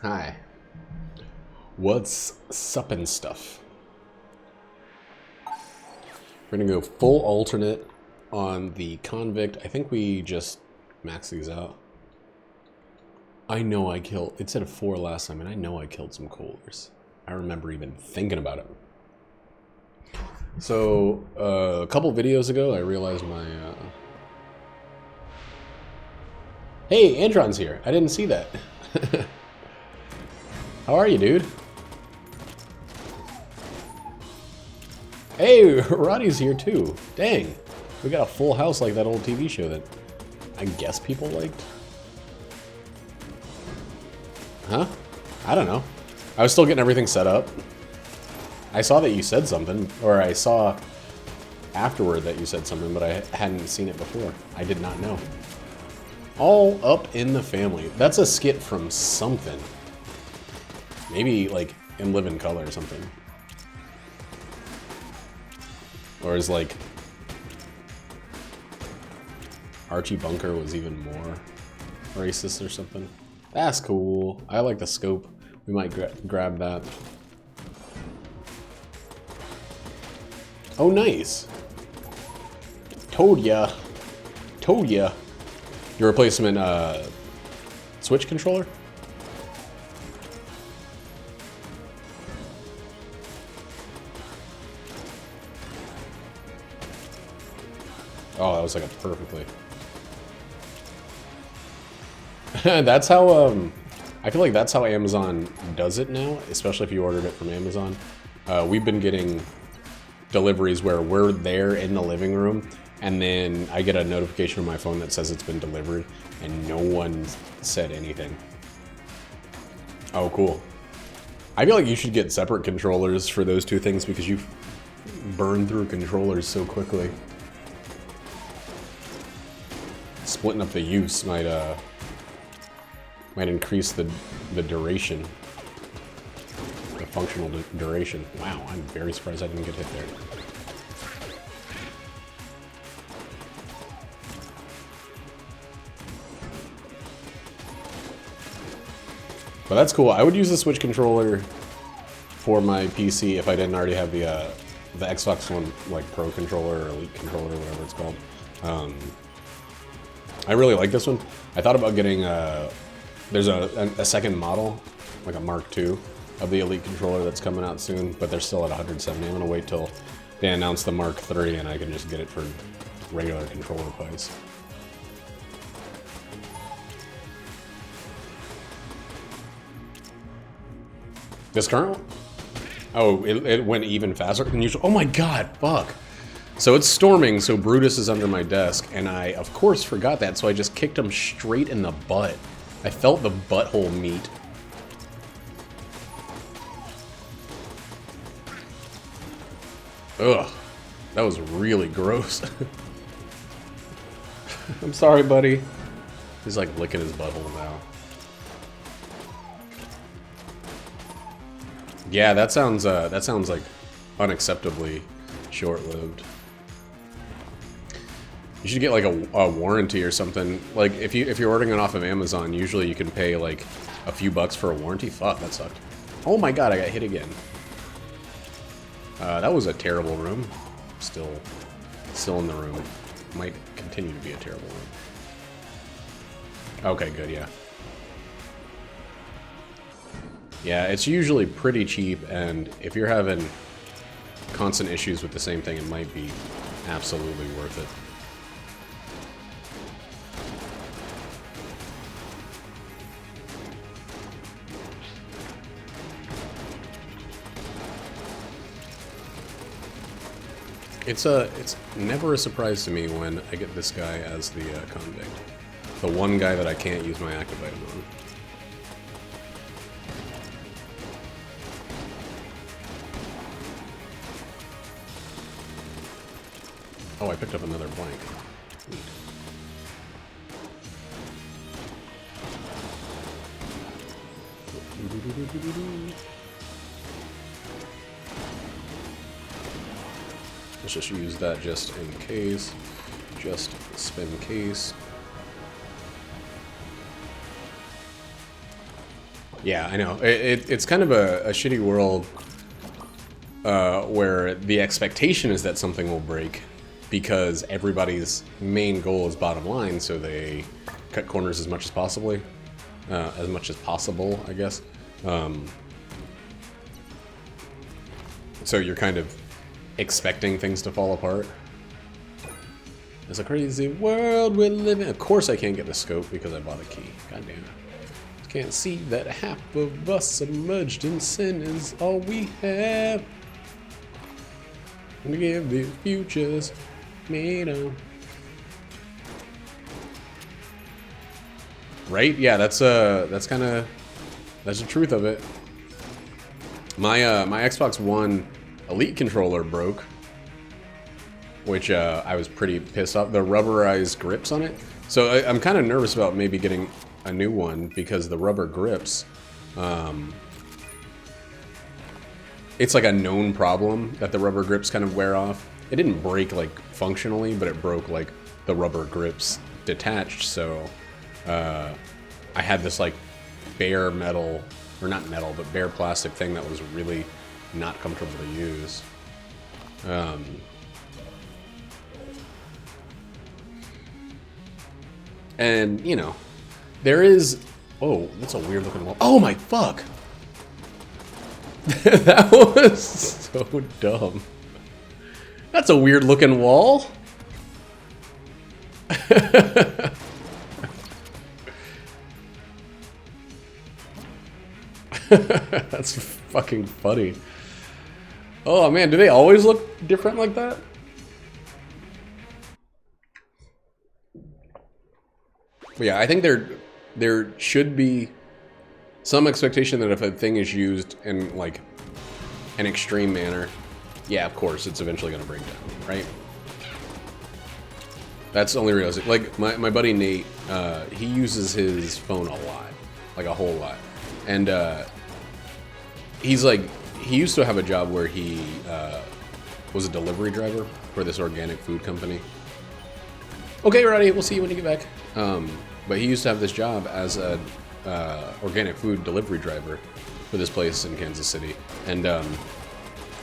Hi. What's suppin' stuff? We're gonna go full alternate on the convict. I think we just max these out. I know I killed, it said a 4 last time, and I know I killed some coolers. I remember even thinking about it. So, a couple videos ago, I realized my, Hey, Andron's here. I didn't see that. How are you, dude? Hey, Roddy's here too. Dang. We got a full house like that old TV show that I guess people liked. Huh? I don't know. I was still getting everything set up. I saw that you said something, or I saw afterward that you said something, but I hadn't seen it before. I did not know. All up in the family. That's a skit from something. Maybe like in Live in Color or something. Or is like Archie Bunker was even more racist or something. That's cool. I like the scope. We might grab that. Oh, nice. Told ya. Told ya. Your replacement Switch controller? Oh, that was like a perfectly. That's how, I feel like that's how Amazon does it now, especially if you ordered it from Amazon. We've been getting deliveries where we're there in the living room, and then I get a notification on my phone that says it's been delivered, and no one said anything. Oh, cool. I feel like you should get separate controllers for those two things because you burn through controllers so quickly. Splitting up the use might increase the duration, the functional duration. Wow, I'm very surprised I didn't get hit there. But that's cool. I would use the Switch controller for my PC if I didn't already have the Xbox One like Pro controller or Elite controller or whatever it's called. I really like this one. I thought about getting there's a second model, like a Mark II, of the Elite controller that's coming out soon, but they're still at 170. I'm gonna wait till they announce the Mark III and I can just get it for regular controller price. This current one? Oh, it went even faster than usual. Oh my god, fuck. So it's storming, so Brutus is under my desk, and I, of course, forgot that, so I just kicked him straight in the butt. I felt the butthole meat. Ugh. That was really gross. I'm sorry, buddy. He's like licking his butthole now. Yeah, that sounds like unacceptably short-lived. You should get like a warranty or something. Like if you're ordering it off of Amazon, usually you can pay like a few bucks for a warranty. Fuck, that sucked. Oh my god, I got hit again. That was a terrible room. Still in the room. Might continue to be a terrible room. Okay, good, yeah. Yeah, it's usually pretty cheap, and if you're having constant issues with the same thing, it might be absolutely worth it. It's never a surprise to me when I get this guy as the convict. The one guy that I can't use my active item on. Oh, I picked up another blank. Neat. Let's just use that just in case. Just spin case. Yeah, I know. It's kind of a shitty world where the expectation is that something will break because everybody's main goal is bottom line, so they cut corners as much as possible, I guess. So you're kind of expecting things to fall apart. It's a crazy world we live in. Of course I can't get the scope because I bought a key. God damn it. Can't see that half of us submerged in sin is all we have. We give the futures made on. Right? Yeah, that's the truth of it. My my Xbox One Elite controller broke, which I was pretty pissed off. The rubberized grips on it. So I'm kind of nervous about maybe getting a new one because the rubber grips, it's like a known problem that the rubber grips kind of wear off. It didn't break like functionally, but it broke like the rubber grips detached. So I had this like bare metal, or not metal, but bare plastic thing that was really not comfortable to use. And you know, there is... Oh, that's a weird looking wall. Oh my fuck! That was so dumb. That's a weird looking wall. That's fucking funny. Oh man, do they always look different like that? But yeah, I think there should be some expectation that if a thing is used in like an extreme manner, yeah, of course, it's eventually going to break down, right? That's only realistic. Like my buddy Nate, he uses his phone a lot, like a whole lot, and he's like, he used to have a job where he was a delivery driver for this organic food company. Okay, Roddy, we'll see you when you get back. But he used to have this job as a organic food delivery driver for this place in Kansas City. And,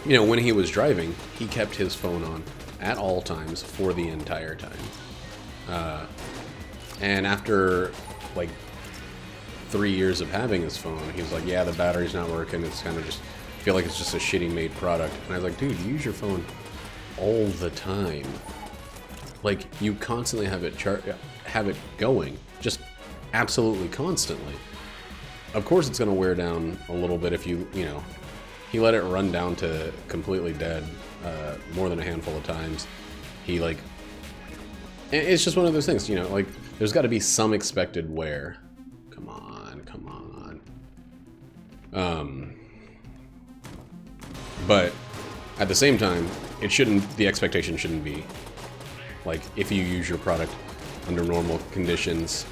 you know, when he was driving, he kept his phone on at all times for the entire time. And after, like, 3 years of having his phone, he was like, yeah, the battery's not working. It's kind of just, I feel like it's just a shitty made product. And I was like, dude, you use your phone all the time. Like, you constantly have it going, just absolutely constantly. Of course it's going to wear down a little bit if you know, he let it run down to completely dead more than a handful of times. He, like, it's just one of those things, you know, like, there's got to be some expected wear. Come on, come on. But at the same time, the expectation shouldn't be, like, if you use your product under normal conditions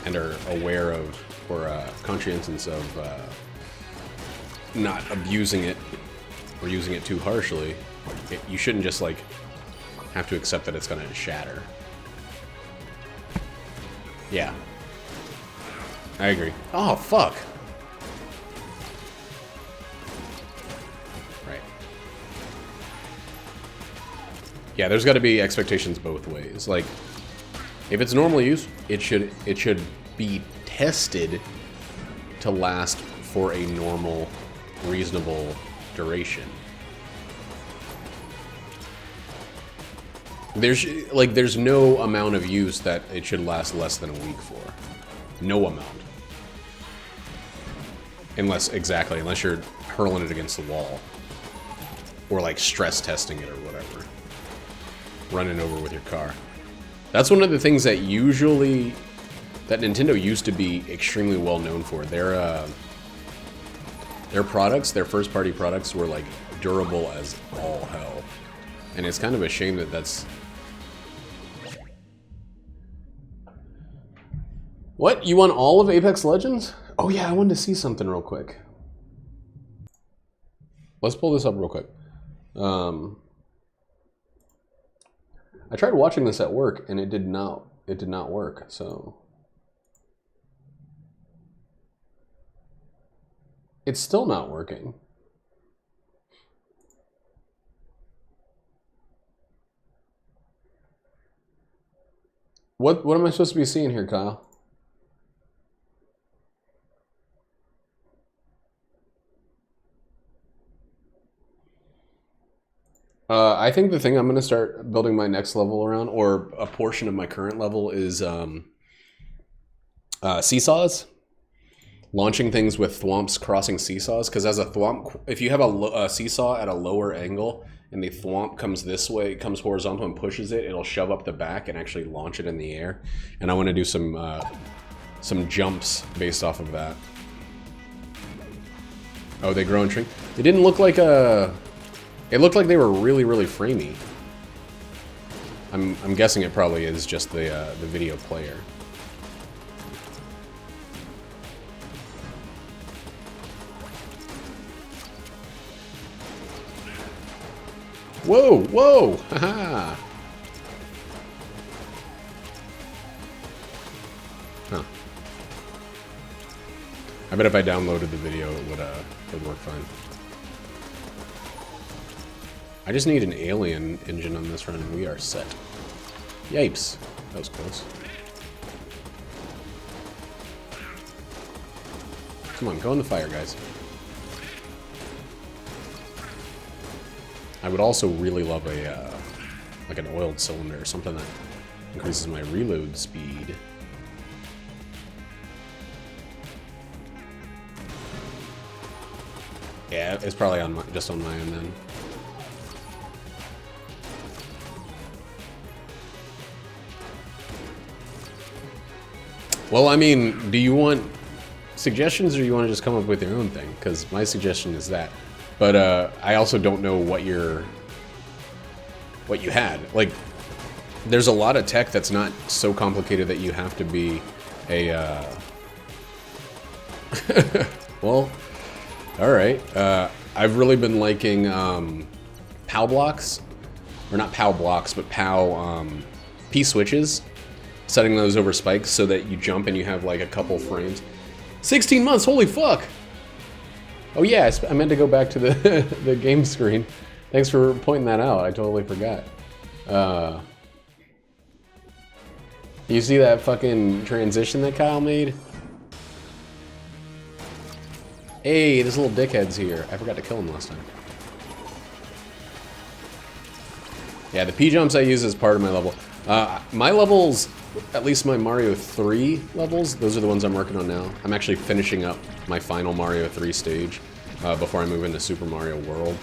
and are aware of, or conscientious of not abusing it or using it too harshly, you shouldn't just, like, have to accept that it's gonna shatter. Yeah. I agree. Oh, fuck! Right. Yeah, there's gotta be expectations both ways. Like, if it's normal use, it should be tested to last for a normal, reasonable duration. There's no amount of use that it should last less than a week for. No amount. Unless you're hurling it against the wall. Or like stress testing it or whatever. Running over with your car. That's one of the things that Nintendo used to be extremely well known for. Their products, their first party products were like durable as all hell. And it's kind of a shame that that's... What? You won all of Apex Legends? Oh yeah, I wanted to see something real quick. Let's pull this up real quick. I tried watching this at work and it did not work, so... It's still not working. What am I supposed to be seeing here, Kyle? I think the thing I'm going to start building my next level around, or a portion of my current level, is seesaws. Launching things with thwomps crossing seesaws, because as a thwomp, if you have a seesaw at a lower angle and the thwomp comes this way, it comes horizontal and pushes it, it'll shove up the back and actually launch it in the air. And I want to do some jumps based off of that. Oh, they grow and shrink. It didn't look like a. It looked like they were really, really framey. I'm guessing it probably is just the video player. Whoa, whoa, haha. Huh. I bet if I downloaded the video, it would work fine. I just need an alien engine on this run, and we are set. Yipes. That was close. Come on, go in the fire, guys. I would also really love a, like an oiled cylinder or something that increases my reload speed. Yeah, it's probably on just on my end then. Well, I mean, do you want suggestions or do you want to just come up with your own thing? Because my suggestion is that. But I also don't know what you had. Like, there's a lot of tech that's not so complicated that you have to be a... Well, alright. I've really been liking POW blocks. Or not POW blocks, but POW P-switches. Setting those over spikes so that you jump and you have like a couple frames. 16 months, holy fuck! Oh yeah, I meant to go back to the, the game screen. Thanks for pointing that out, I totally forgot. You see that fucking transition that Kyle made? Hey, this little dickhead's here. I forgot to kill him last time. Yeah, the P-jumps I use as part of my level. My levels, at least my Mario 3 levels, those are the ones I'm working on now. I'm actually finishing up my final Mario 3 stage before I move into Super Mario World.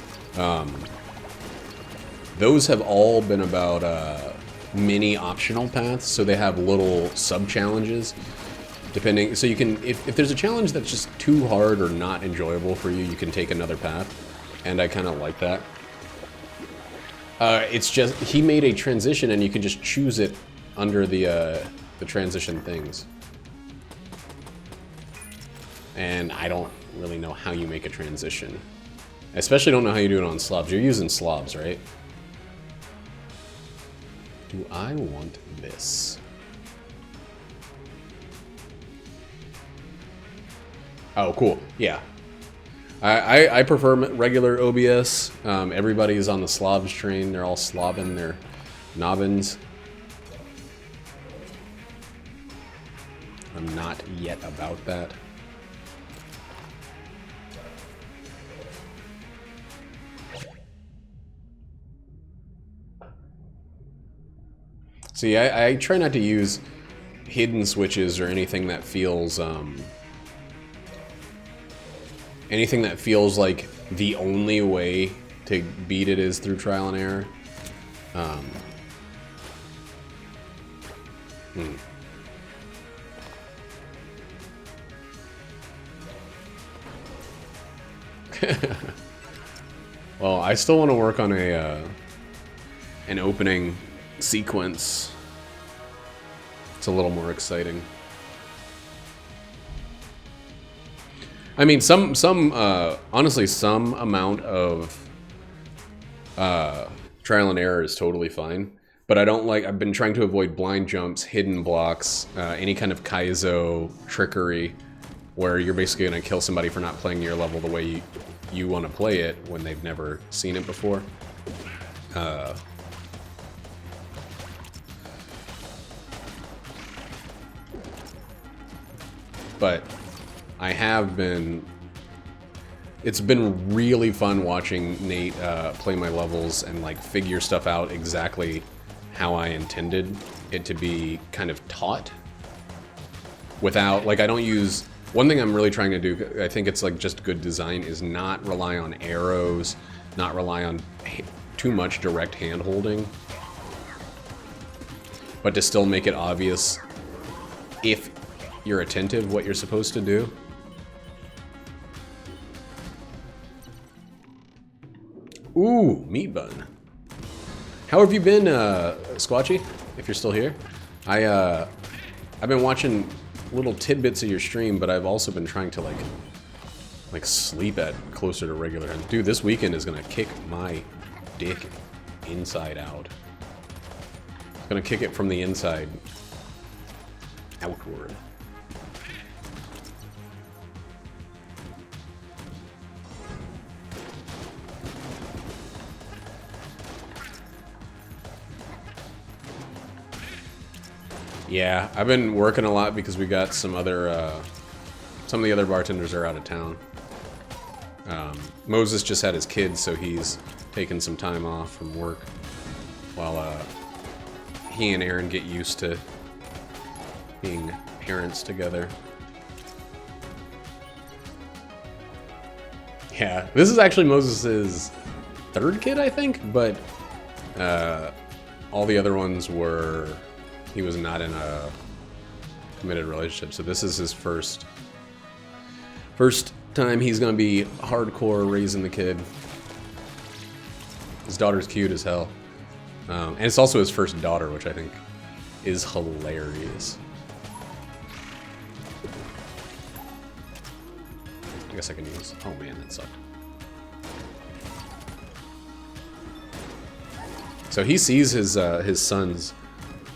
Those have all been about mini optional paths, so they have little sub-challenges. Depending, so you can, if there's a challenge that's just too hard or not enjoyable for you, you can take another path, and I kind of like that. It's just, he made a transition and you can just choose it under the transition things. And I don't really know how you make a transition. I especially don't know how you do it on slobs. You're using slobs, right? Do I want this? Oh, cool. Yeah. I prefer regular OBS. Everybody's on the slobs train. They're all slobbing their nobbins. I'm not yet about that. See, I try not to use hidden switches or anything that feels like the only way to beat it is through trial and error. Well, I still want to work on an opening sequence. It's a little more exciting. I mean, honestly, some amount of trial and error is totally fine. But I don't like, I've been trying to avoid blind jumps, hidden blocks, any kind of Kaizo trickery. where you're basically going to kill somebody for not playing your level the way you want to play it when they've never seen it before. But I have been... It's been really fun watching Nate play my levels and like figure stuff out exactly how I intended it to be kind of taught. Without, like, I don't use... One thing I'm really trying to do, I think it's like just good design, is not rely on arrows, not rely on too much direct hand-holding, but to still make it obvious, if you're attentive, what you're supposed to do. Ooh, meat bun. How have you been, Squatchy, if you're still here? I've been watching little tidbits of your stream, but I've also been trying to like sleep at closer to regular. And dude, this weekend is gonna kick my dick inside out. It's gonna kick it from the inside outward. Yeah, I've been working a lot because we got some of the other bartenders are out of town. Moses just had his kids, so he's taking some time off from work while he and Aaron get used to being parents together. Yeah, this is actually Moses's third kid, I think, but all the other ones were... He was not in a committed relationship, so this is his first time he's gonna be hardcore raising the kid. His daughter's cute as hell. And it's also his first daughter, which I think is hilarious. I guess I can use... Oh man, that sucked. So he sees his sons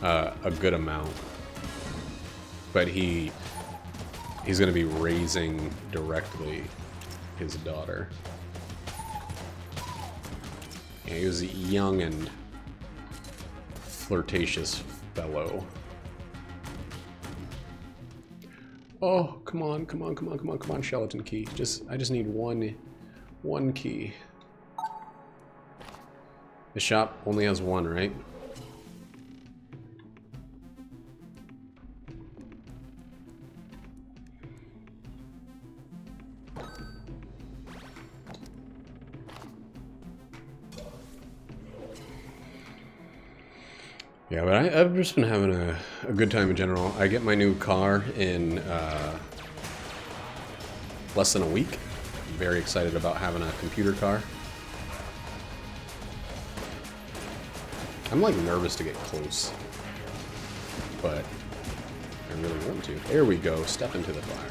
a good amount, but he's going to be raising directly his daughter. Yeah, he was a young and flirtatious fellow. Oh, come on, skeleton key. I just need one key. The shop only has one, right? Yeah, but I've just been having a good time in general. I get my new car in less than a week. I'm very excited about having a computer car. I'm like nervous to get close, but I really want to. There we go, step into the fire.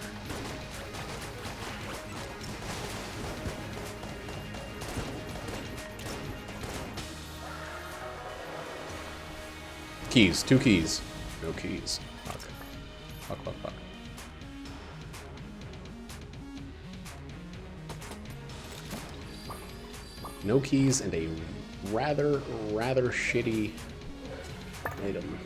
Keys, 2 keys. No keys. Fuck. Fuck. No keys and a rather shitty item.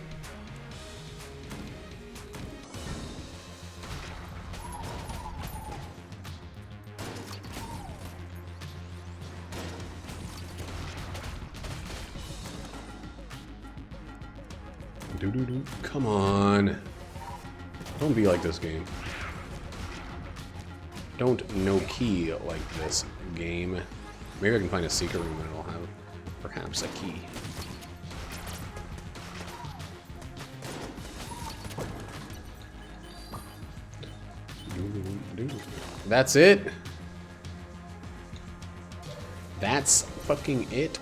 Come on. Don't be like this game. Don't no key like this game. Maybe I can find a secret room that will have perhaps a key. That's it. That's fucking it.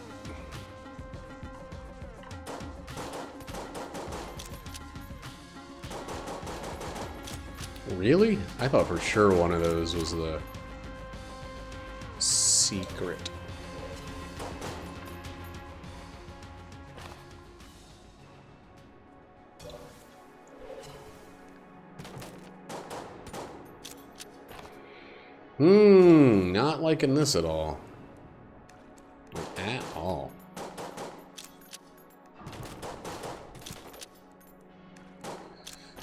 Really? I thought for sure one of those was the secret. Not liking this at all. At all.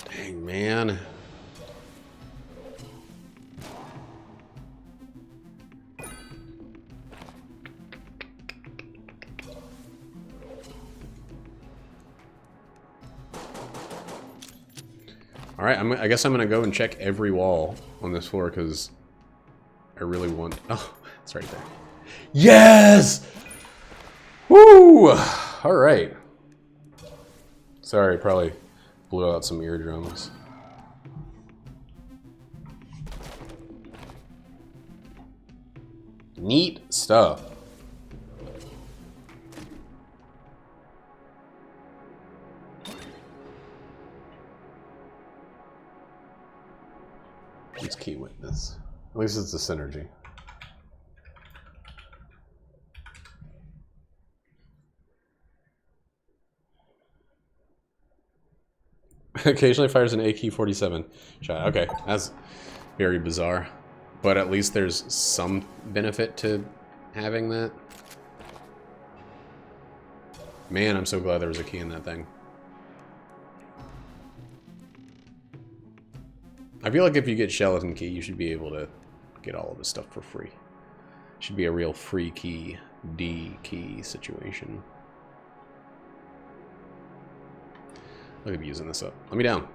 Dang, man. All right, I guess I'm gonna go and check every wall on this floor because I really want. Oh, it's right there. Yes! Woo! All right. Sorry, probably blew out some eardrums. Neat stuff. It's key witness. At least it's a synergy. Occasionally fires an AK-47 shot. Okay, that's very bizarre. But at least there's some benefit to having that. Man, I'm so glad there was a key in that thing. I feel like if you get Skeleton Key, you should be able to get all of this stuff for free. Should be a real free key, D key situation. Look at me using this up. Let me down.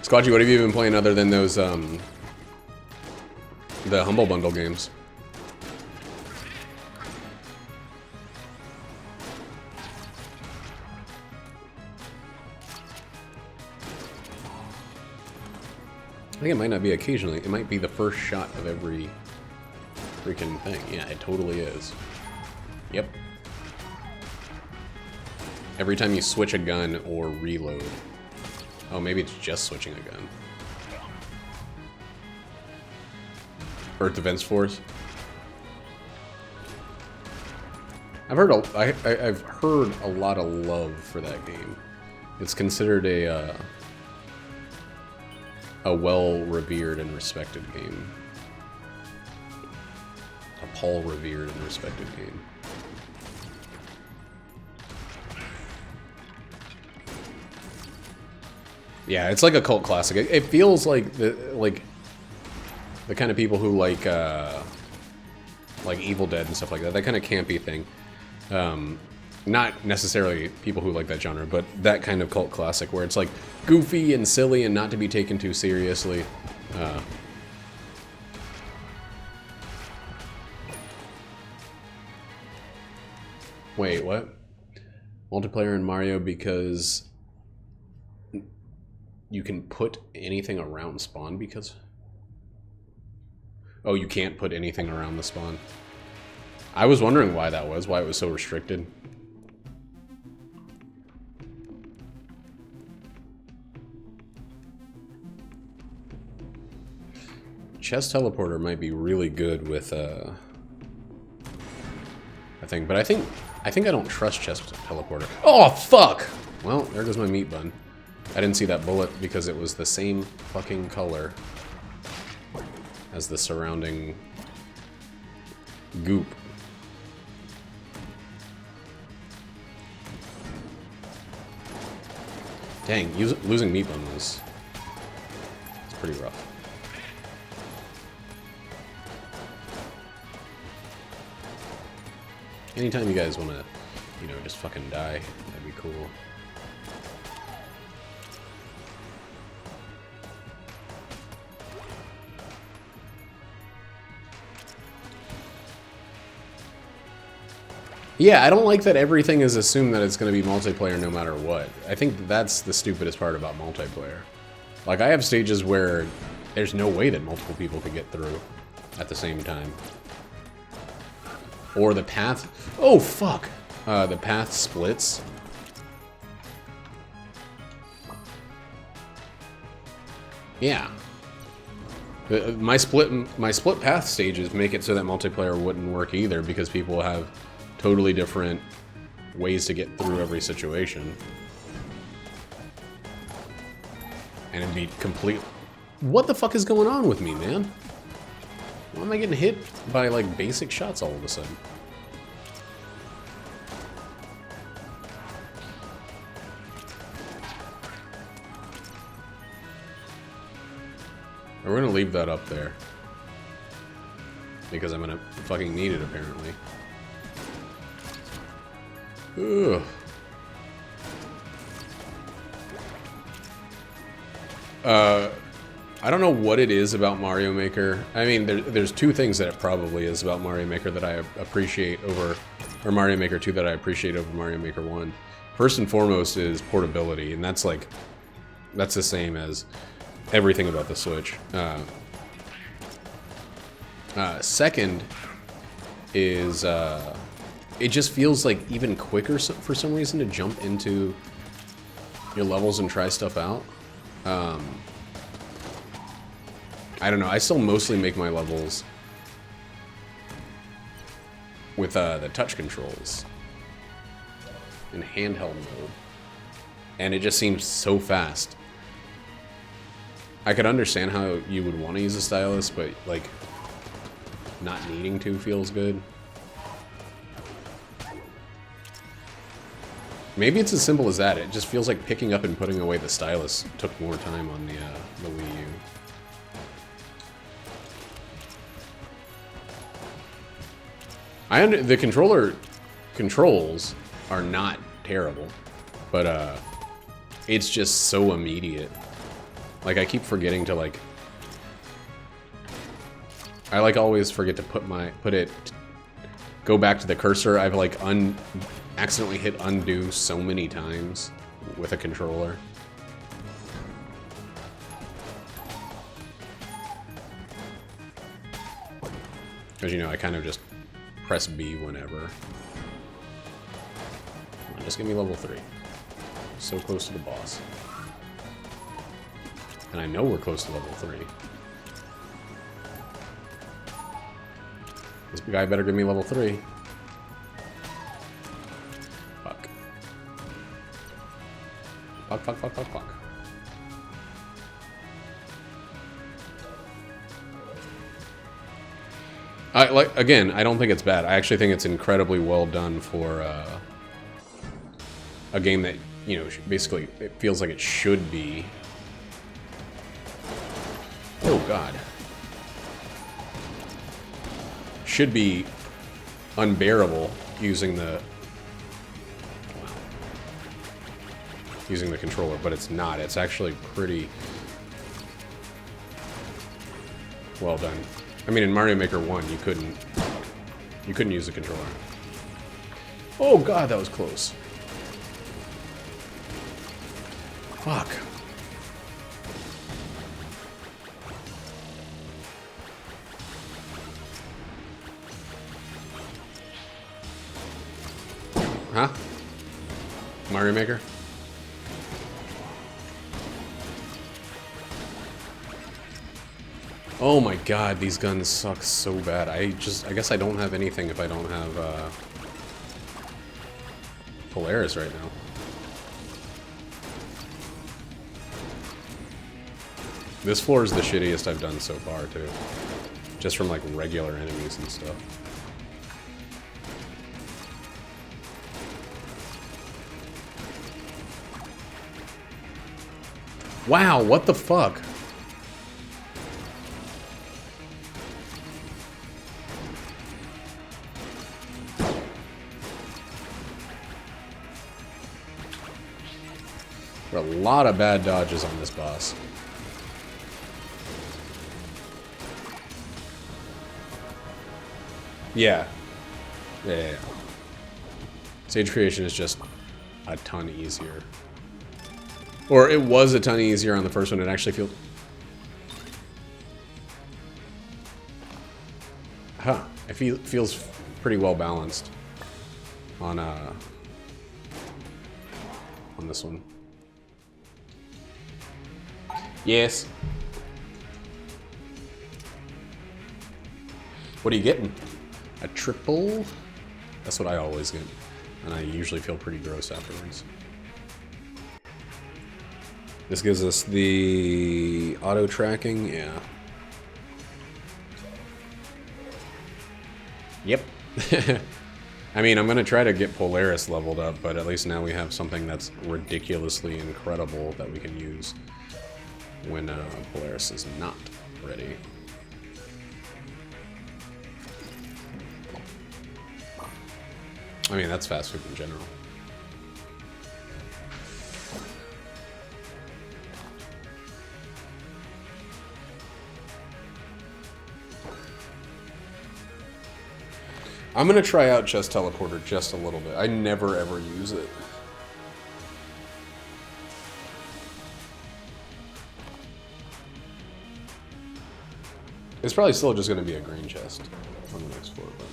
Squatchy, what have you been playing other than those, the Humble Bundle games? I think it might not be occasionally. It might be the first shot of every freaking thing. Yeah, it totally is. Yep. Every time you switch a gun or reload. Oh, maybe it's just switching a gun. Earth Defense Force. I've heard I've heard a lot of love for that game. It's considered a well-revered and respected game. A Paul-revered and respected game. Yeah, it's like a cult classic. It feels like the kind of people who like Evil Dead and stuff like that. That kind of campy thing. Not necessarily people who like that genre, but that kind of cult classic where it's like goofy and silly and not to be taken too seriously. Wait, what? Multiplayer in Mario because you can put anything around spawn because... Oh, you can't put anything around the spawn. I was wondering why that was, why it was so restricted. Chest teleporter might be really good with I think, but I think I don't trust chest teleporter. Oh fuck! Well, there goes my meat bun. I didn't see that bullet because it was the same fucking color as the surrounding goop. Dang, losing meat bun was... it's pretty rough. Anytime you guys want to, you know, just fucking die, that'd be cool. Yeah, I don't like that everything is assumed that it's going to be multiplayer no matter what. I think that's the stupidest part about multiplayer. Like, I have stages where there's no way that multiple people could get through at the same time. Or the path... oh, fuck! The path splits. Yeah. My split path stages make it so that multiplayer wouldn't work either because people have totally different ways to get through every situation. And it'd be complete... What the fuck is going on with me, man? Why am I getting hit by, like, basic shots all of a sudden? We're gonna leave that up there. Because I'm gonna fucking need it, apparently. Ugh. I don't know what it is about Mario Maker. I mean, there's two things that it probably is about Mario Maker that I appreciate over... Or Mario Maker 2 that I appreciate over Mario Maker 1. First and foremost is portability, and that's like... That's the same as everything about the Switch. Second is... it just feels like even quicker for some reason to jump into your levels and try stuff out. I don't know. I still mostly make my levels with the touch controls in handheld mode, and it just seems so fast. I could understand how you would want to use a stylus, but like not needing to feels good. Maybe it's as simple as that. It just feels like picking up and putting away the stylus took more time on the Wii U. The controller controls are not terrible, but it's just so immediate. Like, I keep forgetting to, like... I, like, always forget to go back to the cursor. I've, like, accidentally hit undo so many times with a controller. Because, you know, I kind of just press B whenever. Come on, just give me level 3. So close to the boss. And I know we're close to level 3. This guy better give me level 3. Fuck. Fuck, fuck, fuck, fuck, fuck. Again, I don't think it's bad. I actually think it's incredibly well done for a game that, you know, basically it feels like it should be. Oh god. Should be unbearable using the controller, but it's not. It's actually pretty well done. I mean, in Mario Maker 1, you couldn't use the controller. Oh god, that was close. Fuck. Huh? Mario Maker? Oh my god, these guns suck so bad. I guess I don't have anything if I don't have Polaris right now. This floor is the shittiest I've done so far, too. Just from, like, regular enemies and stuff. Wow, what the fuck? There are a lot of bad dodges on this boss. Yeah. Yeah. Stage creation is just a ton easier. Or it was a ton easier on the first one. It actually feels... Huh. It feels pretty well balanced on this one. Yes. What are you getting? A triple? That's what I always get. And I usually feel pretty gross afterwards. This gives us the auto tracking, yeah. Yep. I mean, I'm going to try to get Polaris leveled up, but at least now we have something that's ridiculously incredible that we can use when Polaris is not ready. I mean, that's fast food in general. I'm gonna try out Chest Teleporter just a little bit. I never ever use it. It's probably still just gonna be a green chest on the next floor, but...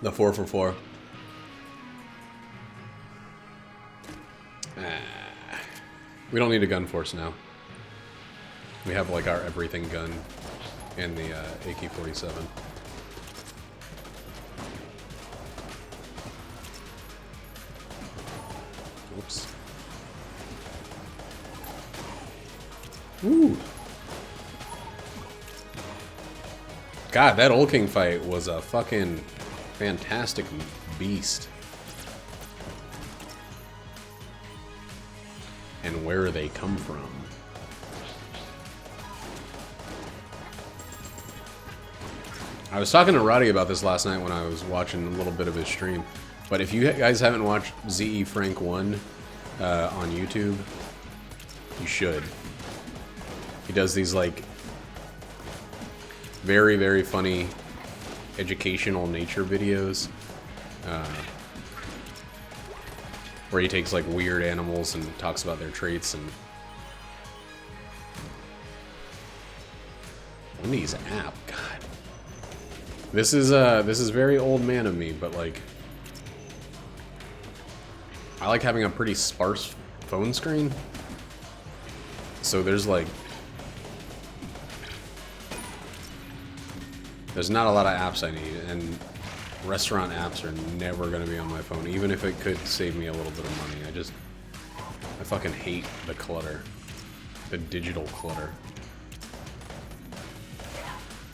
The 4 for 4. We don't need a gun force now. We have like our everything gun and the AK-47. Oops. Ooh. God, that Old King fight was a fucking fantastic beast. And where they come from. I was talking to Roddy about this last night when I was watching a little bit of his stream. But if you guys haven't watched ZE Frank 1 on YouTube, you should. He does these like very, very funny educational nature videos. Where he takes like weird animals and talks about their traits. And Wendy's app, God. This is very old man of me, but like I like having a pretty sparse phone screen. So there's like there's not a lot of apps I need, and restaurant apps are never going to be on my phone, even if it could save me a little bit of money. I fucking hate the clutter. The digital clutter.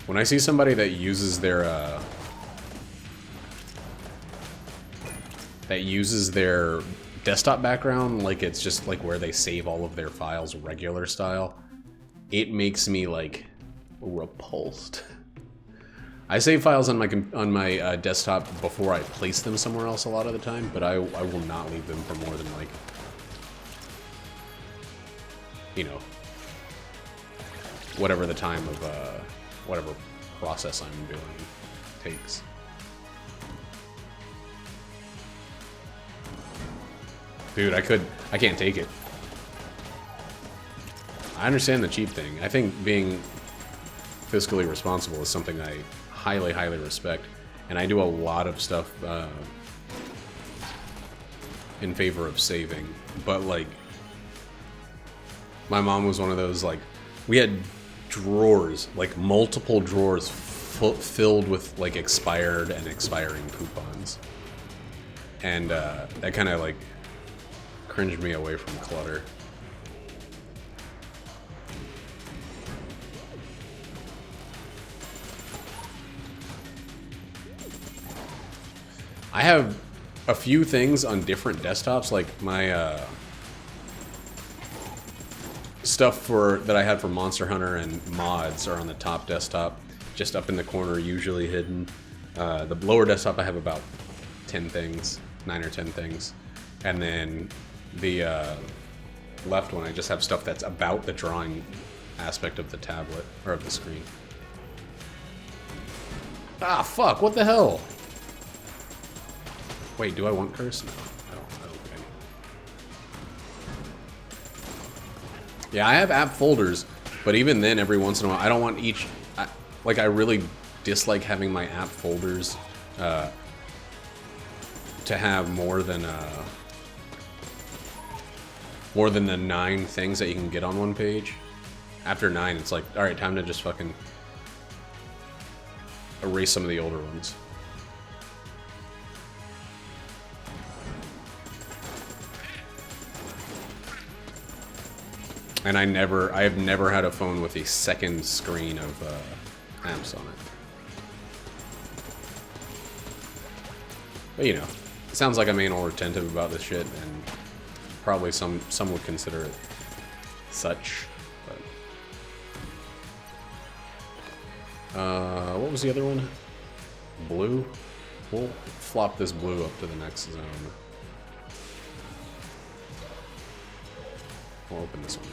When I see somebody that uses their, desktop background like it's just like where they save all of their files regular style, it makes me like repulsed. I save files on my desktop before I place them somewhere else a lot of the time, but I will not leave them for more than like, you know, whatever the time of whatever process I'm doing takes. Dude, I can't take it. I understand the cheap thing. I think being fiscally responsible is something I highly, highly respect, and I do a lot of stuff in favor of saving. But like, my mom was one of those, like, we had drawers, like multiple drawers filled with like expired and expiring coupons, and that kind of like cringed me away from clutter. I have a few things on different desktops, like my stuff that I had for Monster Hunter and mods are on the top desktop, just up in the corner, usually hidden. The lower desktop I have about 10 things, 9 or 10 things, and then the left one I just have stuff that's about the drawing aspect of the tablet, or of the screen. Ah, fuck, what the hell? Wait, do I want curse? No. Oh, okay. Yeah, I have app folders, but even then, every once in a while, I don't want each... I really dislike having my app folders to have more than the 9 things that you can get on one page. After 9, it's like, alright, time to just fucking erase some of the older ones. And I have never had a phone with a second screen of apps on it. But you know, it sounds like I'm anal retentive about this shit, and probably some would consider it such. But what was the other one? Blue? We'll flop this blue up to the next zone. We'll open this one.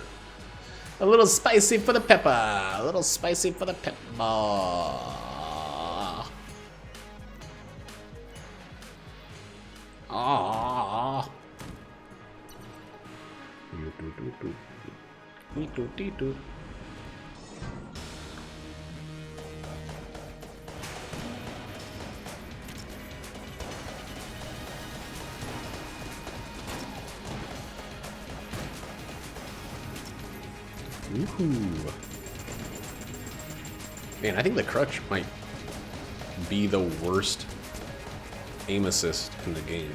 A little spicy for the pepper. A little spicy for the pepper. Ah. Woohoo. Man, I think the crutch might be the worst aim assist in the game.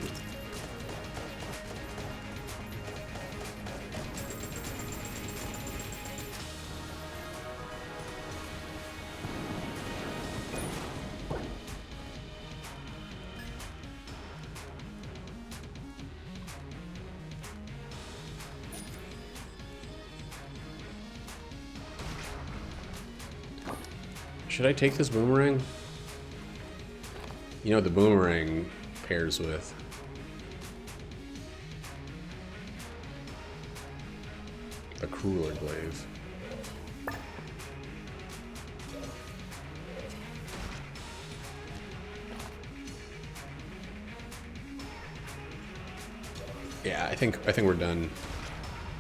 Should I take this boomerang? You know, the boomerang pairs with a crueler glaive. Yeah, I think we're done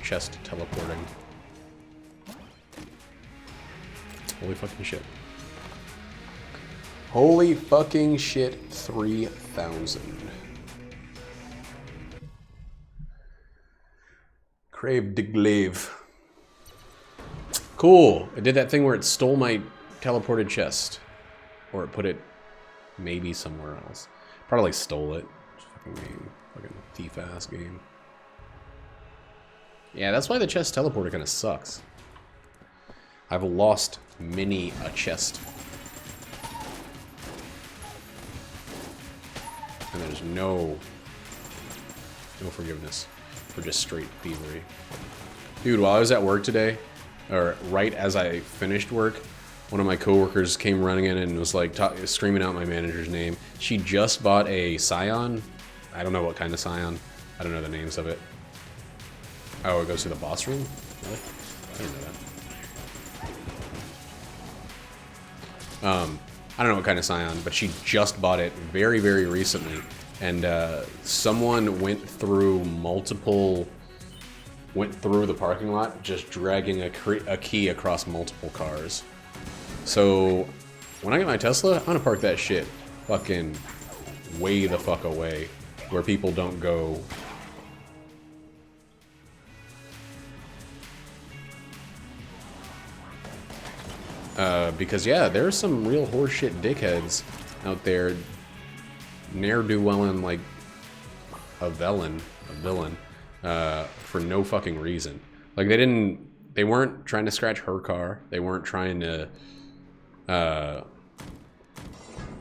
chest teleporting. Holy fucking shit. Holy fucking shit, 3,000. Crave de glaive. Cool. It did that thing where it stole my teleported chest. Or it put it maybe somewhere else. Probably stole it. Fucking game. Fucking thief-ass game. Yeah, that's why the chest teleporter kind of sucks. I've lost many a chest. And there's no forgiveness for just straight thievery. Dude, while I was at work today, or right as I finished work, one of my coworkers came running in and was like screaming out my manager's name. She just bought a Scion. I don't know what kind of Scion. I don't know the names of it. Oh, it goes to the boss room? Really? I didn't know that. I don't know what kind of Scion, but she just bought it very, very recently. And someone went through the parking lot just dragging a key across multiple cars. So when I get my Tesla, I'm gonna park that shit fucking way the fuck away where people don't go. Because yeah, there's some real horseshit dickheads out there ne'er-do-welling like a villain, for no fucking reason. Like they weren't trying to scratch her car. They weren't trying to,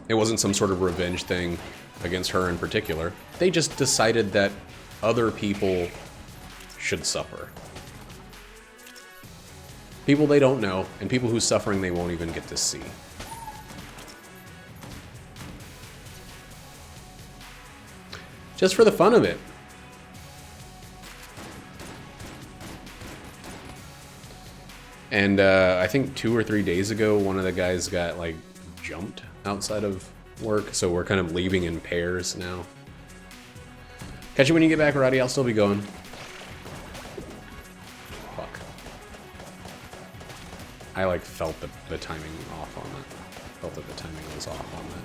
it wasn't some sort of revenge thing against her in particular. They just decided that other people should suffer. People they don't know, and people whose suffering they won't even get to see. Just for the fun of it. And I think 2 or 3 days ago, one of the guys got, like, jumped outside of work, so we're kind of leaving in pairs now. Catch you when you get back, Roddy. I'll still be going. I like felt the timing off on that. Felt that the timing was off on that.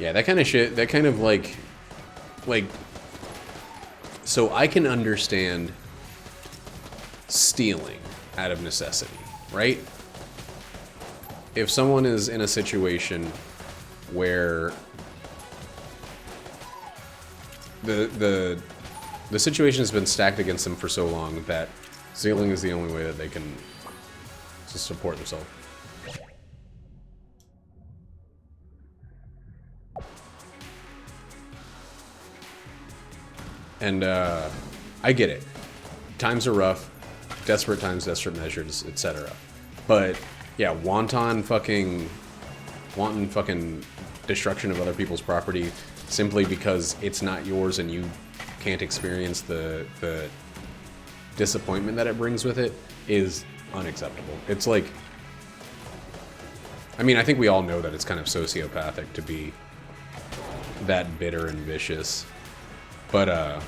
Yeah, that kind of shit, that kind of like, so I can understand stealing out of necessity, right? If someone is in a situation where the situation has been stacked against them for so long that stealing is the only way that they can support themselves. And I get it. Times are rough. Desperate times, desperate measures, etc. But yeah, wanton fucking destruction of other people's property simply because it's not yours and you can't experience the disappointment that it brings with it is unacceptable. It's like, I mean, I think we all know that it's kind of sociopathic to be that bitter and vicious, but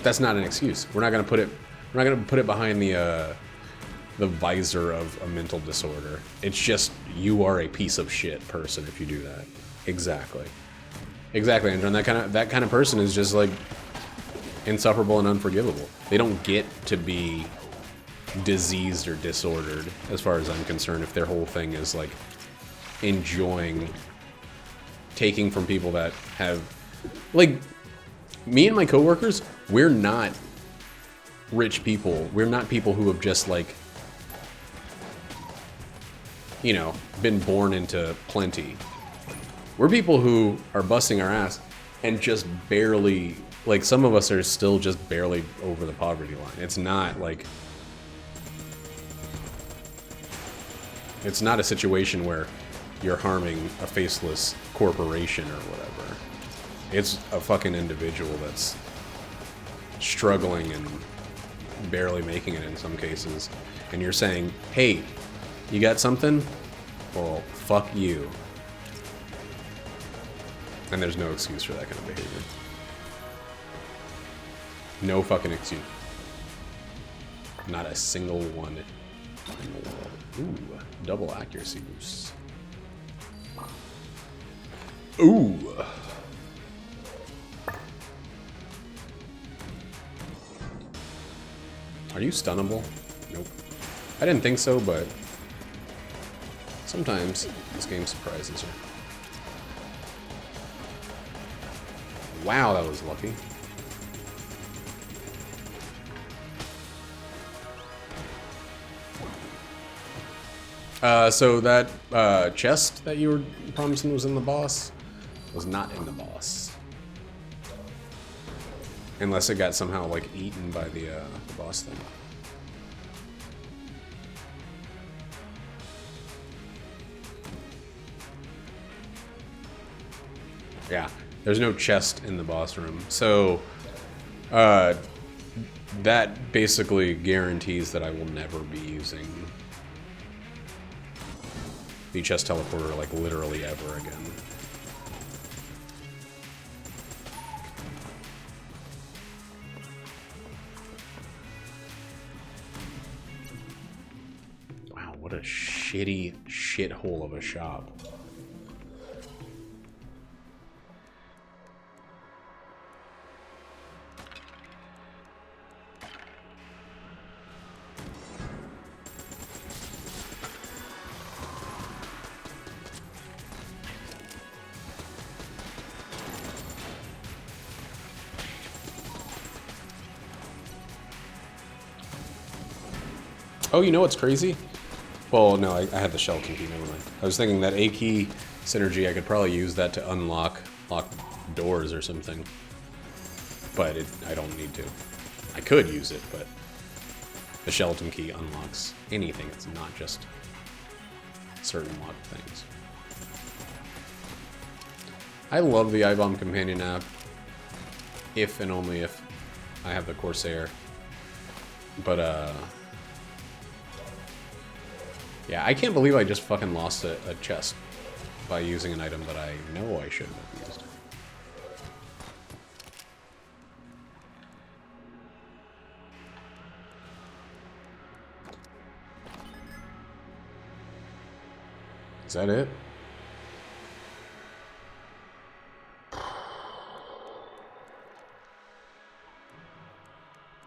that's not an excuse. We're not gonna put it behind the visor of a mental disorder. It's just, you are a piece of shit person if you do that. Exactly. Exactly, and that kind of person is just like insufferable and unforgivable. They don't get to be diseased or disordered, as far as I'm concerned, if their whole thing is like enjoying taking from people that have, like, me and my coworkers, we're not rich people. We're not people who have just, like, you know, been born into plenty. We're people who are busting our ass and just barely, like, some of us are still just barely over the poverty line. It's not like, it's not a situation where you're harming a faceless corporation or whatever. It's a fucking individual that's struggling and barely making it in some cases. And you're saying, hey, you got something? Well, fuck you. And there's no excuse for that kind of behavior. No fucking excuse. Not a single one in the world. Ooh, double accuracy boost. Ooh. Are you stunnable? Nope. I didn't think so, but sometimes this game surprises you. Wow, that was lucky. So that chest that you were promising was in the boss was not in the boss. Unless it got somehow, like, eaten by the boss thing. Yeah, there's no chest in the boss room. So, that basically guarantees that I will never be using the chest teleporter, like, literally ever again. Wow, what a shitty shithole of a shop. Oh, you know what's crazy? Well, no, I had the Shelton key, never mind. I was thinking that A key synergy, I could probably use that to lock doors or something. But I don't need to. I could use it, but the Shelton key unlocks anything. It's not just certain locked things. I love the iBomb Companion app, if and only if I have the Corsair. But, yeah, I can't believe I just fucking lost a chest by using an item that I know I shouldn't have used. Is that it?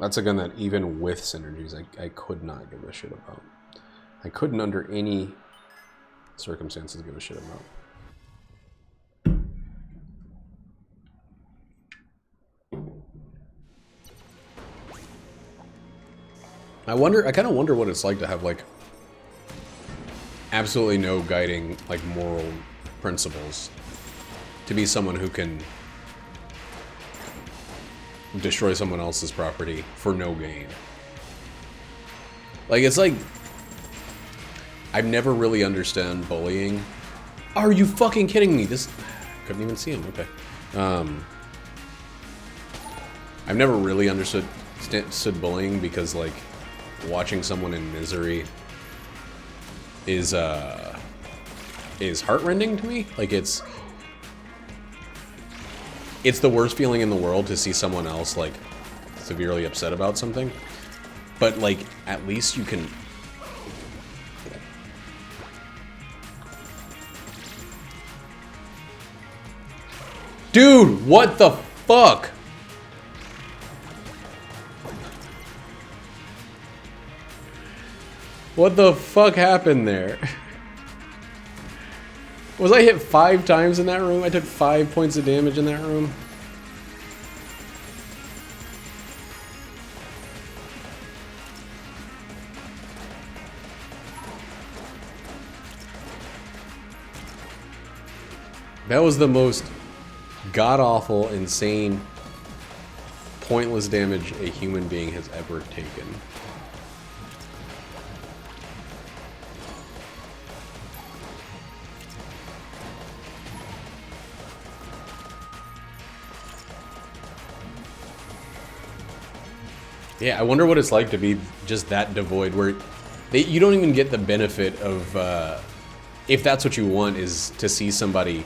That's a gun that even with synergies, I could not give a shit about. I couldn't under any circumstances give a shit about. I kind of wonder what it's like to have, like, absolutely no guiding, like, moral principles. To be someone who can destroy someone else's property for no gain. Like, it's like, I've never really understood bullying. Are you fucking kidding me? This, couldn't even see him, okay. I've never really understood bullying because, like, watching someone in misery is heartrending to me. Like, it's the worst feeling in the world to see someone else, like, severely upset about something. But, like, at least you can... Dude, what the fuck? What the fuck happened there? Was I hit 5 times in that room? I took 5 points of damage in that room. That was the most god-awful, insane, pointless damage a human being has ever taken. Yeah, I wonder what it's like to be just that devoid, where you don't even get the benefit of, if that's what you want, is to see somebody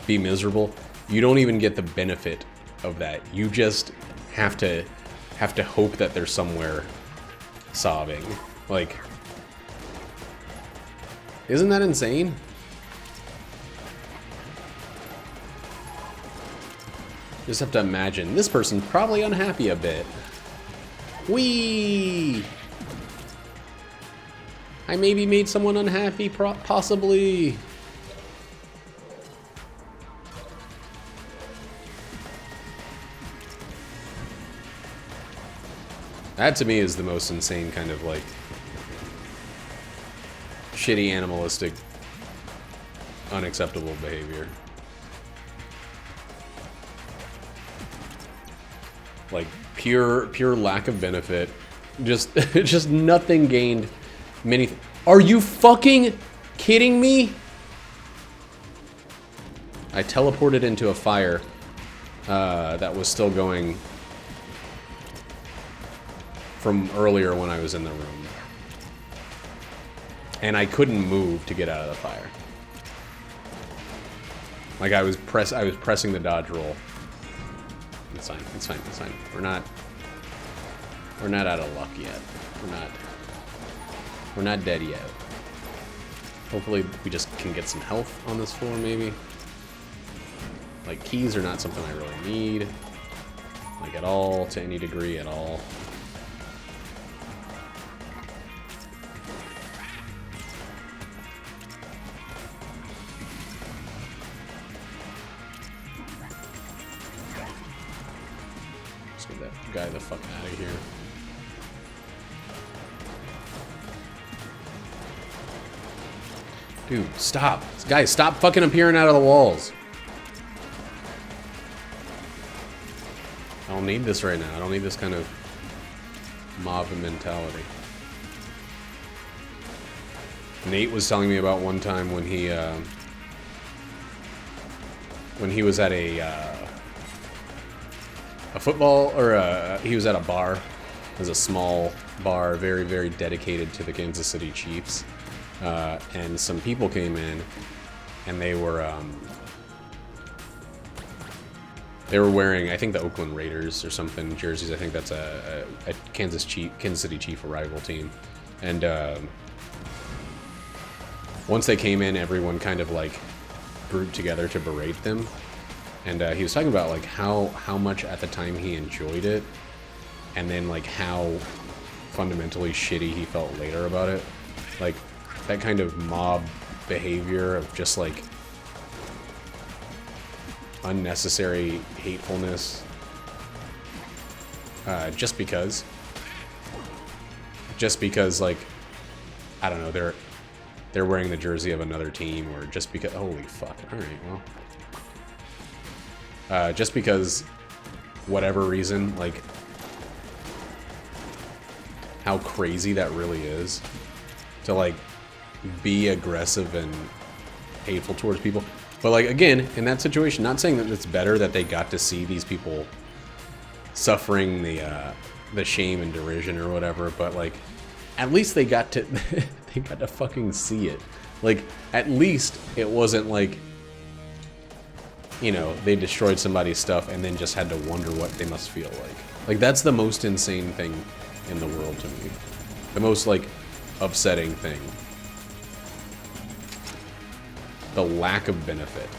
be miserable. You don't even get the benefit of that. You just have to hope that they're somewhere sobbing. Like, isn't that insane? Just have to imagine this person's probably unhappy a bit. Whee! I maybe made someone unhappy, possibly. That to me is the most insane kind of, like, shitty, animalistic, unacceptable behavior. Like, pure lack of benefit. Just just nothing gained. Are you fucking kidding me? I teleported into a fire that was still going from earlier when I was in the room. And I couldn't move to get out of the fire. Like, I was pressing the dodge roll. It's fine, it's fine, it's fine. We're not out of luck yet. We're not dead yet. Hopefully we just can get some health on this floor, maybe. Like, keys are not something I really need. Like, at all, to any degree at all. Let's get that guy the fuck out of here. Dude, stop. Guys, stop fucking appearing out of the walls. I don't need this right now. I don't need this kind of mob mentality. Nate was telling me about one time when he was at a football, or he was at a bar. It was a small bar, very, very dedicated to the Kansas City Chiefs. And some people came in, and they were wearing, I think, the Oakland Raiders or something jerseys. I think that's a Kansas City Chief rival team. And once they came in, everyone kind of like grouped together to berate them. And he was talking about like how much at the time he enjoyed it, and then like how fundamentally shitty he felt later about it. Like that kind of mob behavior of just like unnecessary hatefulness. Just because like, I don't know, they're wearing the jersey of another team, or just because, holy fuck, alright, well. Just because, whatever reason, like, how crazy that really is to, like, be aggressive and hateful towards people. But, like, again, in that situation, not saying that it's better that they got to see these people suffering the shame and derision or whatever, but, like, at least they got to they got to fucking see it. Like, at least it wasn't like, you know, they destroyed somebody's stuff and then just had to wonder what they must feel like. Like, that's the most insane thing in the world to me. The most, like, upsetting thing. The lack of benefit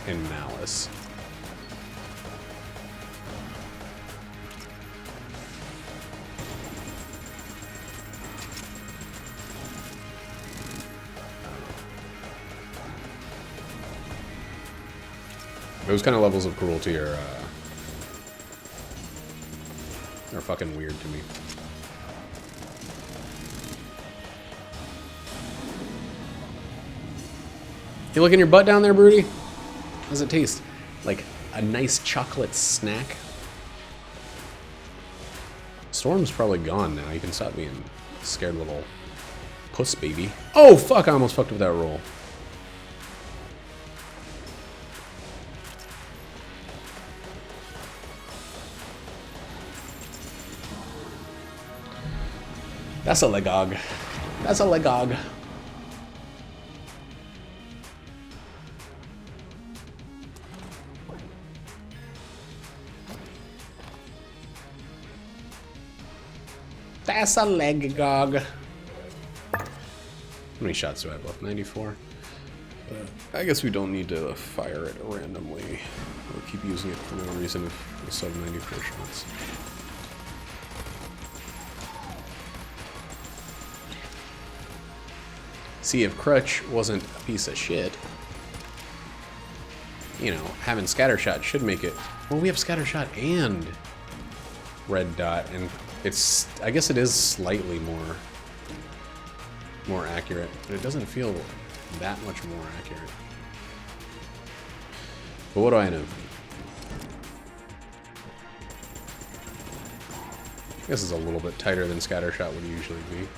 in malice. Those kind of levels of cruelty are fucking weird to me. You looking your butt down there, Broody? How does it taste? Like a nice chocolate snack? Storm's probably gone now. You can stop being a scared little puss baby. Oh, fuck, I almost fucked with that roll. That's a legog. That's a legog. That's a legog. How many shots do I have left? 94? I guess we don't need to fire it randomly. We'll keep using it for no reason if we still have 94 shots. See, if Crutch wasn't a piece of shit, you know, having Scattershot should make it... Well, we have Scattershot and Red Dot, and it's... I guess it is slightly more accurate, but it doesn't feel that much more accurate. But what do I know? I guess it's a little bit tighter than Scattershot would usually be.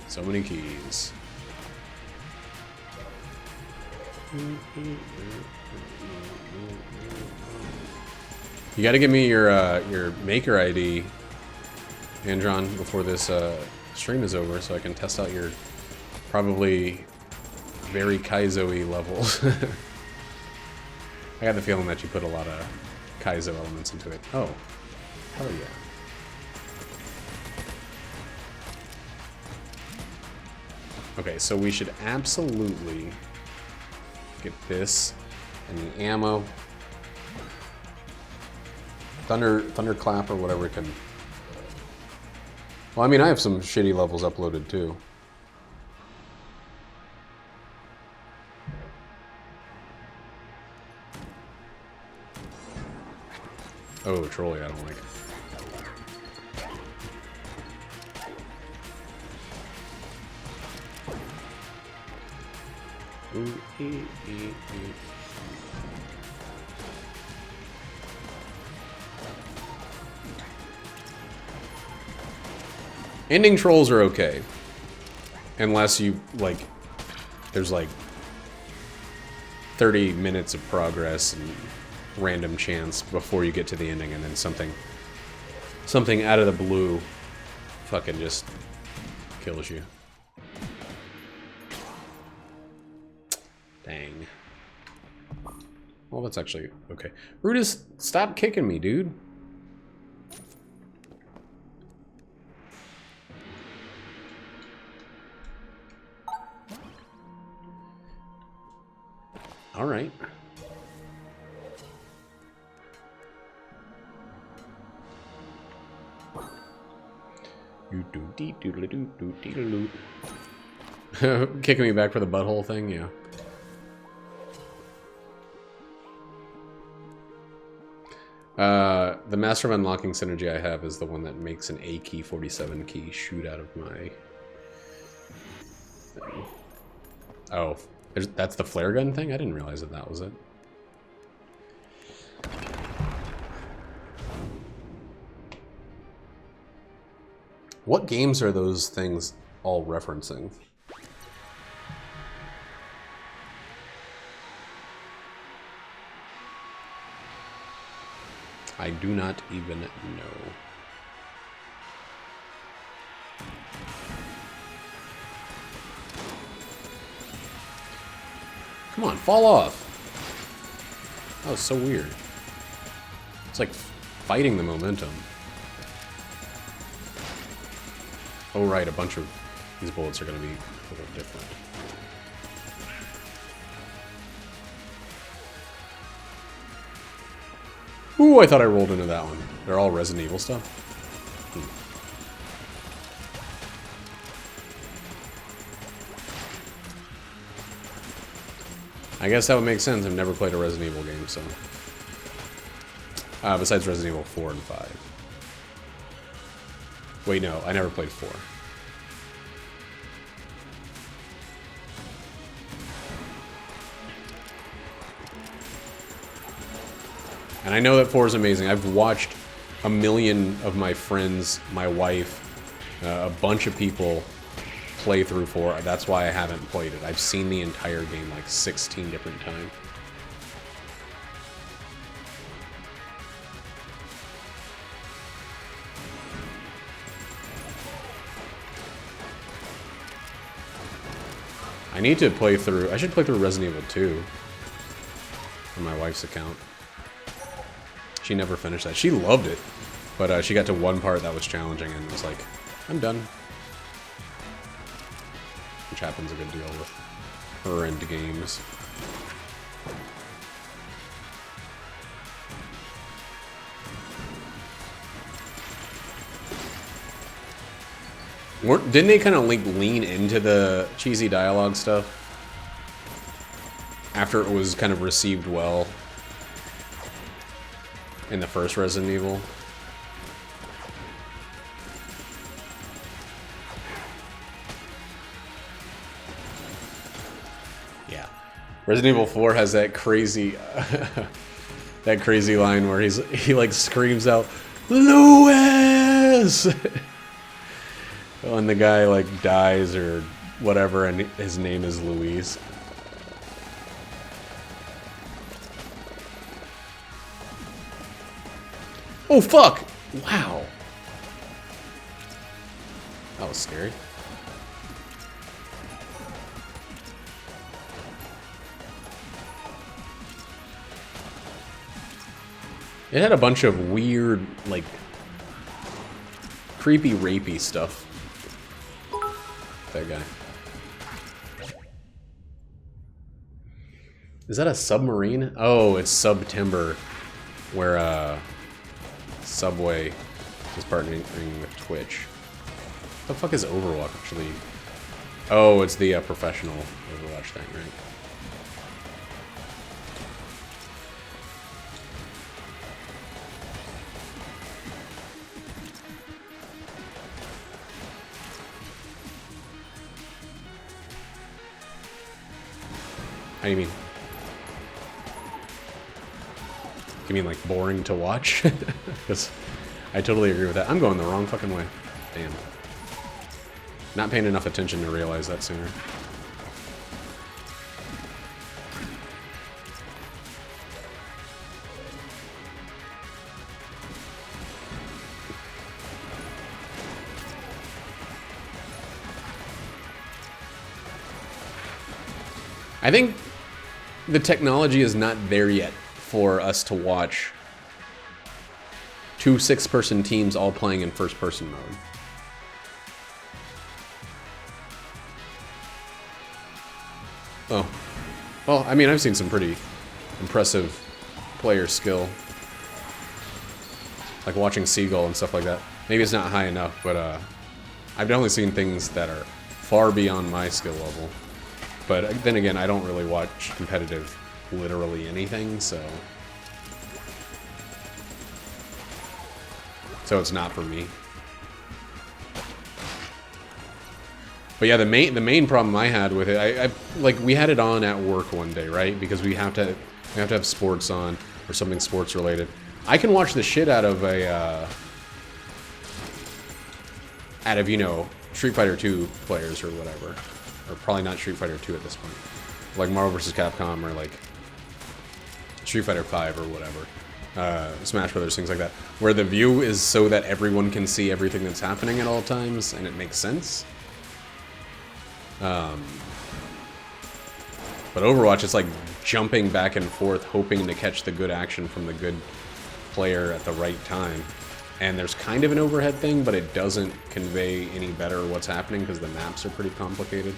So many keys. You gotta give me your maker ID, Andron, before this stream is over, so I can test out your probably very Kaizo-y levels. I got the feeling that you put a lot of Kaizo elements into it. Oh, hell yeah. Okay, so we should absolutely get this and the ammo. Thunderclap or whatever it can. Well, I mean, I have some shitty levels uploaded too. Oh, trolley, I don't like it. Ending trolls are okay. Unless you, like, there's like 30 minutes of progress and random chance before you get to the ending, and then something out of the blue fucking just kills you. Dang. Well, that's actually okay. Brutus, stop kicking me, dude. All right. Kicking me back for the butthole thing, yeah. The Master of Unlocking synergy I have is the one that makes an A key 47 key shoot out of my thing. Oh, that's the flare gun thing? I didn't realize that was it. What games are those things all referencing? I do not even know. Come on, fall off. That was so weird. It's like fighting the momentum. Oh right, a bunch of these bullets are going to be a little different. Ooh, I thought I rolled into that one. They're all Resident Evil stuff. I guess that would make sense. I've never played a Resident Evil game, so... besides Resident Evil 4 and 5. Wait, no, I never played 4. And I know that 4 is amazing. I've watched a million of my friends, my wife, a bunch of people play through 4. That's why I haven't played it. I've seen the entire game like 16 different times. I need to play through... I should play through Resident Evil 2 on my wife's account. She never finished that. She loved it, but she got to one part that was challenging and was like, I'm done. Which happens a good deal with her end games. Didn't they kind of lean into the cheesy dialogue stuff after it was kind of received well in the first Resident Evil? Yeah, Resident Evil 4 has that crazy that crazy line where he like screams out, "Louis!" when the guy like dies or whatever and his name is Louise. Oh fuck! Wow. That was scary. It had a bunch of weird, like, creepy, rapey stuff. That guy. Is that a submarine? Oh, it's September, where Subway is partnering with Twitch. What the fuck is Overwatch actually? Oh, it's the professional Overwatch thing, right? How do you mean? You mean like boring to watch? Because I totally agree with that. I'm going the wrong fucking way. Damn. Not paying enough attention to realize that sooner. I think the technology is not there yet for us to watch 2 6-person teams all playing in first-person mode. Oh. Well, I mean, I've seen some pretty impressive player skill. Like watching Seagull and stuff like that. maybe it's not high enough, but I've definitely seen things that are far beyond my skill level. But then again, I don't really watch competitive literally anything, so it's not for me. But yeah, the main problem I had with it, I like we had it on at work one day, right? Because we have to have sports on or something sports related. I can watch the shit out of you know, Street Fighter 2 players or whatever, or probably not Street Fighter 2 at this point, like Marvel vs. Capcom or like Street Fighter 5 or whatever, Smash Brothers, things like that, where the view is so that everyone can see everything that's happening at all times and it makes sense. But Overwatch, it's like jumping back and forth, hoping to catch the good action from the good player at the right time. And there's kind of an overhead thing, but it doesn't convey any better what's happening because the maps are pretty complicated.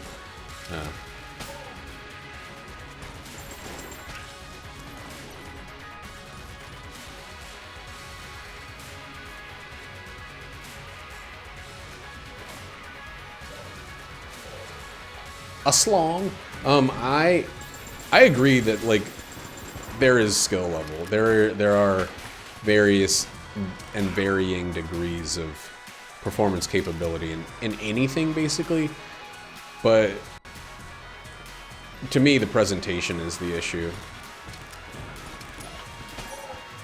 A slong. I agree that like there is skill level. There are various and varying degrees of performance capability in anything basically, but to me the presentation is the issue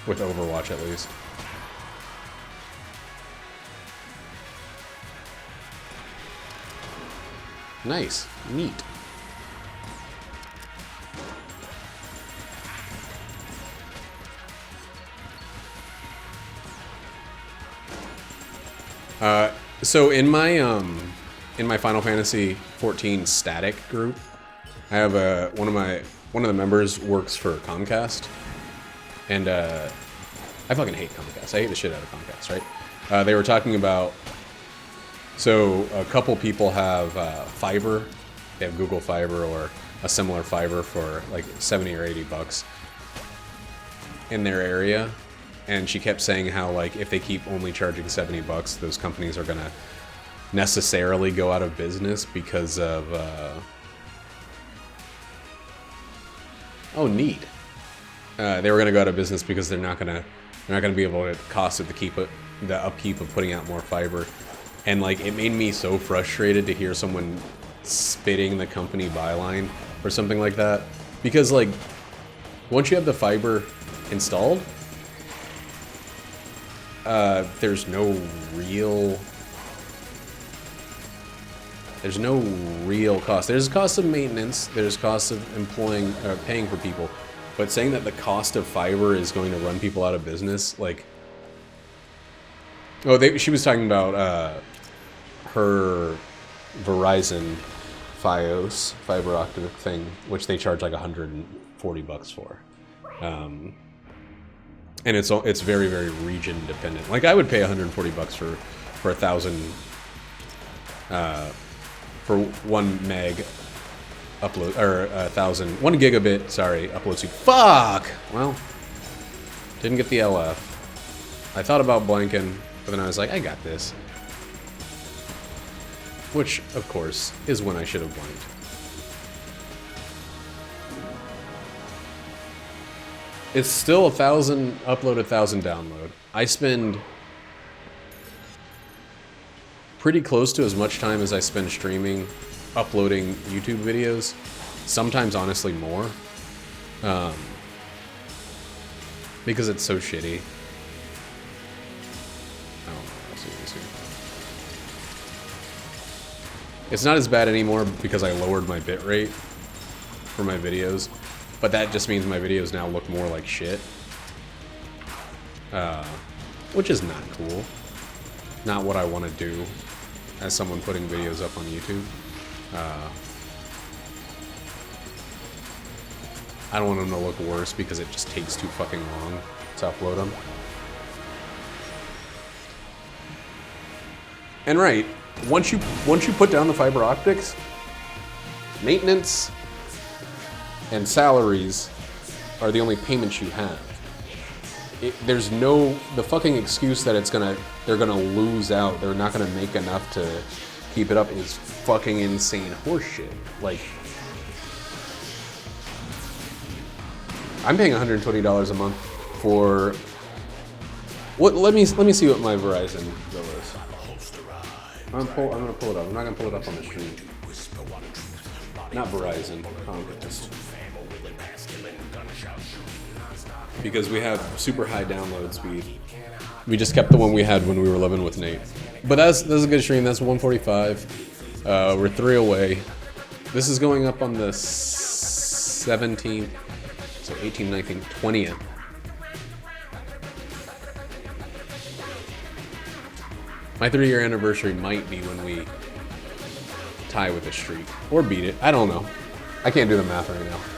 with Overwatch, at least. Nice. Neat. So in my Final Fantasy 14 static group, I have one of the members works for Comcast, and I fucking hate Comcast. I hate the shit out of Comcast, right? They were talking about, so a couple people have fiber. They have Google Fiber or a similar fiber for like 70 or 80 bucks in their area. And she kept saying how, like, if they keep only charging 70 bucks, those companies are gonna necessarily go out of business because of, oh, neat. They were gonna go out of business because they're not gonna be able to cost it to keep it, the upkeep of putting out more fiber. And, like, it made me so frustrated to hear someone spitting the company byline or something like that. Because, like, once you have the fiber installed, there's no real cost. There's cost of maintenance, there's cost of employing, paying for people, but saying that the cost of fiber is going to run people out of business, like, she was talking about, her Verizon Fios, fiber optic thing, which they charge like 140 bucks for. And it's very, very region dependent. Like, I would pay 140 bucks for 1,000, for 1 meg upload, or 1 gigabit, sorry, upload speed. Fuck! Well, didn't get the LF. I thought about blanking, but then I was like, I got this. Which, of course, is when I should have blanked. It's still 1,000 upload, 1,000 download. I spend pretty close to as much time as I spend streaming, uploading YouTube videos. Sometimes, honestly, more. Because it's so shitty. Oh, I'll see this here. It's not as bad anymore because I lowered my bitrate for my videos. But that just means my videos now look more like shit. Which is not cool. Not what I want to do as someone putting videos up on YouTube. I don't want them to look worse because it just takes too fucking long to upload them. And right, once you put down the fiber optics, maintenance and salaries are the only payments you have. there's no, the fucking excuse that they're gonna lose out, they're not gonna make enough to keep it up is fucking insane horseshit. Like, I'm paying $120 a month for, what, let me see what my Verizon bill is. I'm gonna pull it up. I'm not gonna pull it up on the stream. Not Verizon, Comcast. Because we have super high download speed. We just kept the one we had when we were living with Nate. But that's a good stream. That's 145. We're 3 away. This is going up on the 17th, so 18th, 19th, 20th. My 3-year anniversary might be when we tie with a streak or beat it. I don't know. I can't do the math right now.